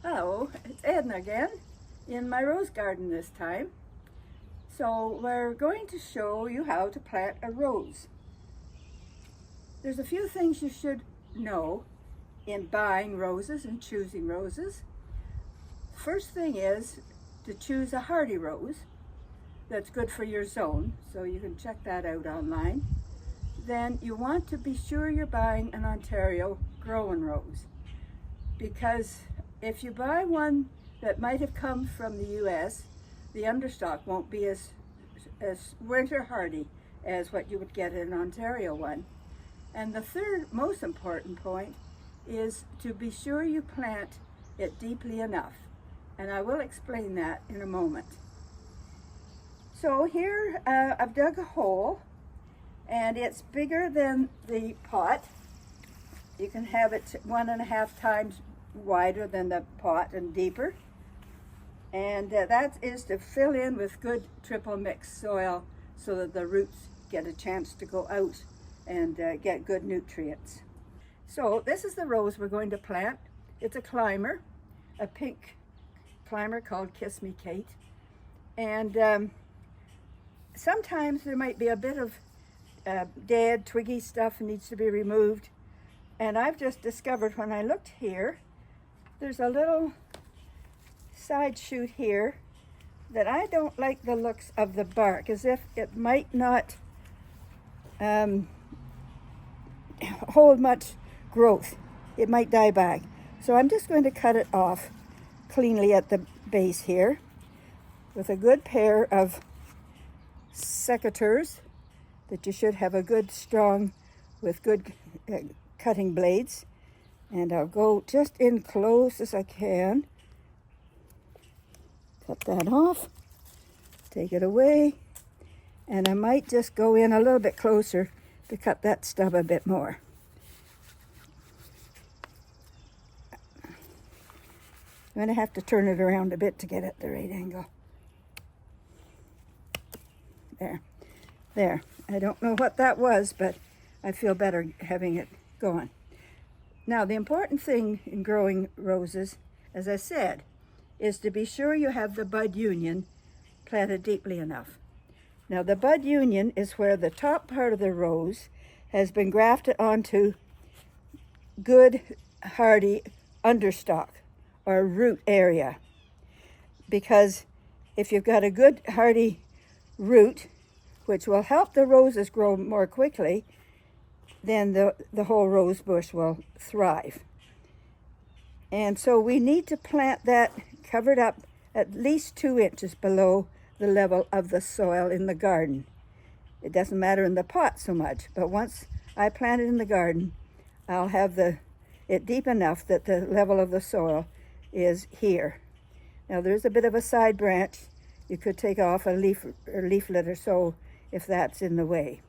Hello, it's Edna again in my rose garden this time. So we're going to show you how to plant a rose. There's a few things you should know in buying roses and choosing roses. First thing is to choose a hardy rose that's good for your zone, so you can check that out online. Then you want to be sure you're buying an Ontario grown rose, because if you buy one that might have come from the US, the understock won't be as winter hardy as what you would get in an Ontario one. And the third most important point is to be sure you plant it deeply enough. And I will explain that in a moment. So here I've dug a hole, and it's bigger than the pot. You can have it 1.5 times wider than the pot and deeper. And that is to fill in with good triple mix soil so that the roots get a chance to go out and get good nutrients. So this is the rose we're going to plant. It's a climber, a pink climber called Kiss Me Kate. And sometimes there might be a bit of dead twiggy stuff that needs to be removed. And I've just discovered when I looked here, there's a little side shoot here that I don't like the looks of the bark, as if it might not hold much growth. It might die back. So I'm just going to cut it off cleanly at the base here with a good pair of secateurs that you should have a good strong with good cutting blades. And I'll go just in close as I can. Cut that off, take it away, and I might just go in a little bit closer to cut that stub a bit more. I'm going to have to turn it around a bit to get at the right angle. There. I don't know what that was, but I feel better having it going. Now, the important thing in growing roses, as I said, is to be sure you have the bud union planted deeply enough. Now, the bud union is where the top part of the rose has been grafted onto good, hardy understock or root area. Because if you've got a good, hardy root, which will help the roses grow more quickly, then the whole rose bush will thrive. And so we need to plant that covered up at least 2 inches below the level of the soil in the garden. It doesn't matter in the pot so much, but once I plant it in the garden, I'll have it deep enough that the level of the soil is here. Now there's a bit of a side branch. You could take off a leaf or leaflet or so if that's in the way.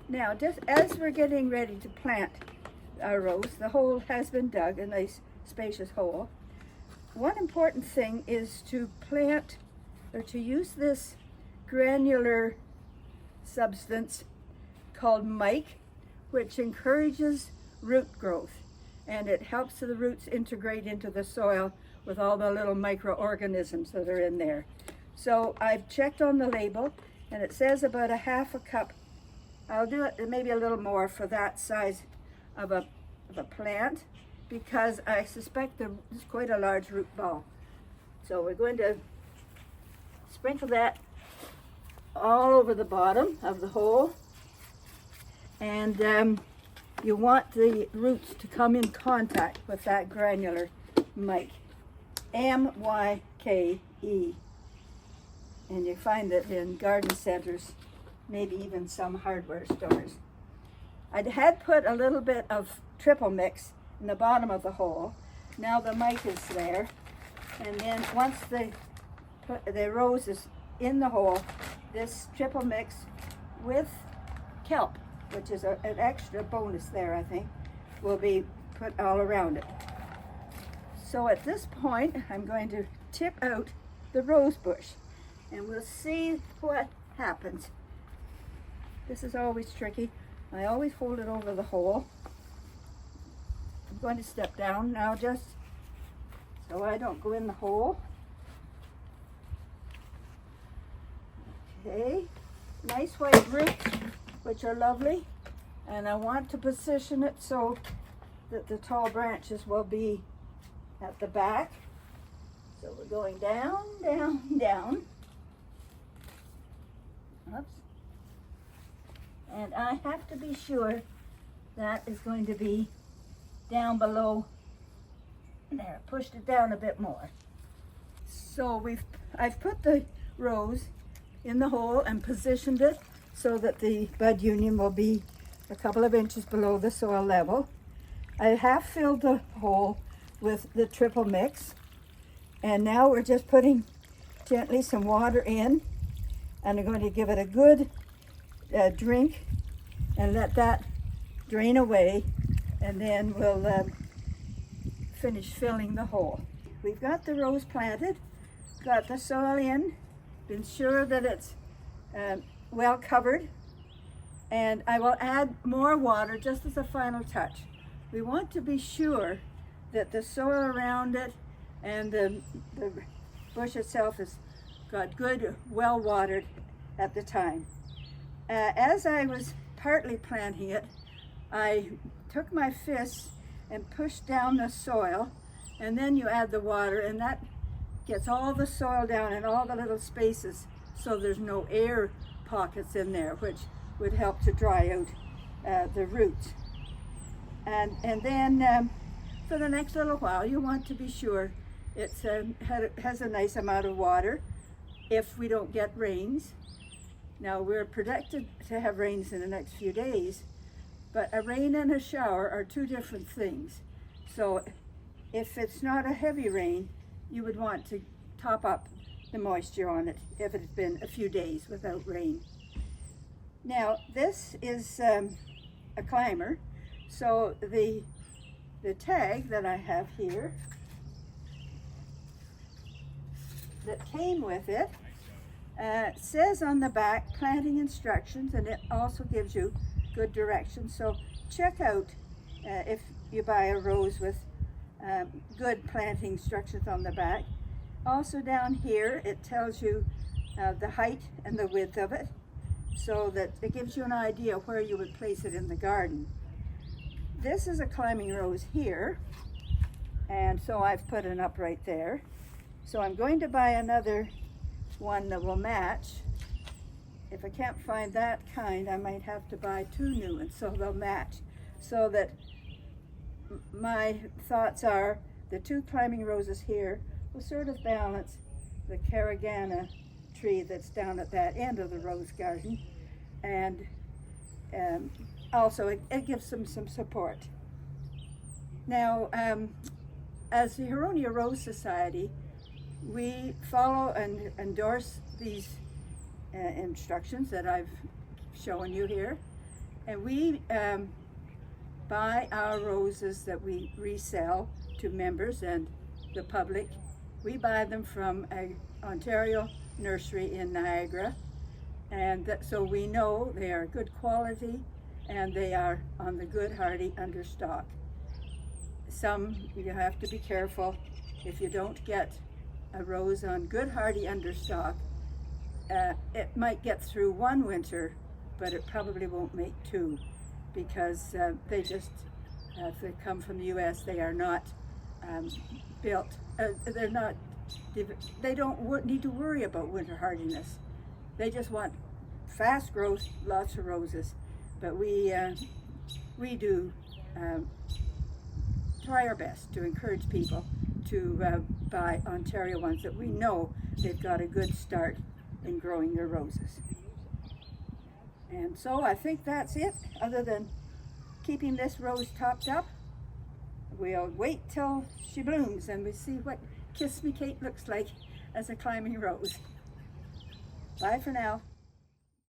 Now, just as we're getting ready to plant our rose, the hole has been dug, a nice spacious hole. One important thing is to plant or to use this granular substance called mike, which encourages root growth, and it helps the roots integrate into the soil with all the little microorganisms that are in there. So I've checked on the label, and it says about 1/2 cup. I'll do it maybe a little more for that size of a plant, because I suspect there's quite a large root ball. So we're going to sprinkle that all over the bottom of the hole. And you want the roots to come in contact with that granular mike, M-Y-K-E. And you find it in garden centers, maybe even some hardware stores. I had put a little bit of triple mix in the bottom of the hole. Now the mike is there. And then once the rose is in the hole, this triple mix with kelp, which is an extra bonus there, I think, will be put all around it. So at this point, I'm going to tip out the rose bush, and we'll see what happens. This is always tricky. I always hold it over the hole. I'm going to step down now just so I don't go in the hole. Okay, nice white roots, which are lovely, and I want to position it so that the tall branches will be at the back. So we're going down, down, down. Oops. And I have to be sure that is going to be down below. There, pushed it down a bit more. So I've put the rose in the hole and positioned it so that the bud union will be a couple of inches below the soil level. I have filled the hole with the triple mix, and now we're just putting gently some water in, and I'm going to give it a good drink and let that drain away, and then we'll finish filling the hole. We've got the rose planted, got the soil in, been sure that it's well covered, and I will add more water just as a final touch. We want to be sure that the soil around it and the bush itself has got good, well watered at the time. As I was partly planting it, I took my fists and pushed down the soil, and then you add the water, and that gets all the soil down in all the little spaces, so there's no air pockets in there, which would help to dry out the roots. And then for the next little while, you want to be sure it has a nice amount of water if we don't get rains. Now, we're predicted to have rains in the next few days, but a rain and a shower are two different things. So if it's not a heavy rain, you would want to top up the moisture on it if it had been a few days without rain. Now, this is a climber, so the tag that I have here that came with it says on the back planting instructions, and it also gives you good directions. So check out if you buy a rose with good planting instructions on the back. Also down here it tells you the height and the width of it, so that it gives you an idea where you would place it in the garden. This is a climbing rose here, and so I've put an upright there. So I'm going to buy another one that will match. If I can't find that kind, I might have to buy two new ones so they'll match. So that my thoughts are the two climbing roses here will sort of balance the Caragana tree that's down at that end of the rose garden, and also it gives them some support. Now, as the Huronia Rose Society, we follow and endorse these instructions that I've shown you here, and we buy our roses that we resell to members and the public. We buy them from an Ontario nursery in Niagara, and so we know they are good quality and they are on the good hardy understock. Some, you have to be careful. If you don't get a rose on good hardy understock, it might get through one winter, but it probably won't make two, because they just, if they come from the US, they are not built, they don't need to worry about winter hardiness. They just want fast growth, lots of roses. But we do try our best to encourage people to buy Ontario ones that we know they've got a good start in growing their roses. And so I think that's it, other than keeping this rose topped up. We'll wait till she blooms and we see what Kiss Me Kate looks like as a climbing rose. Bye for now.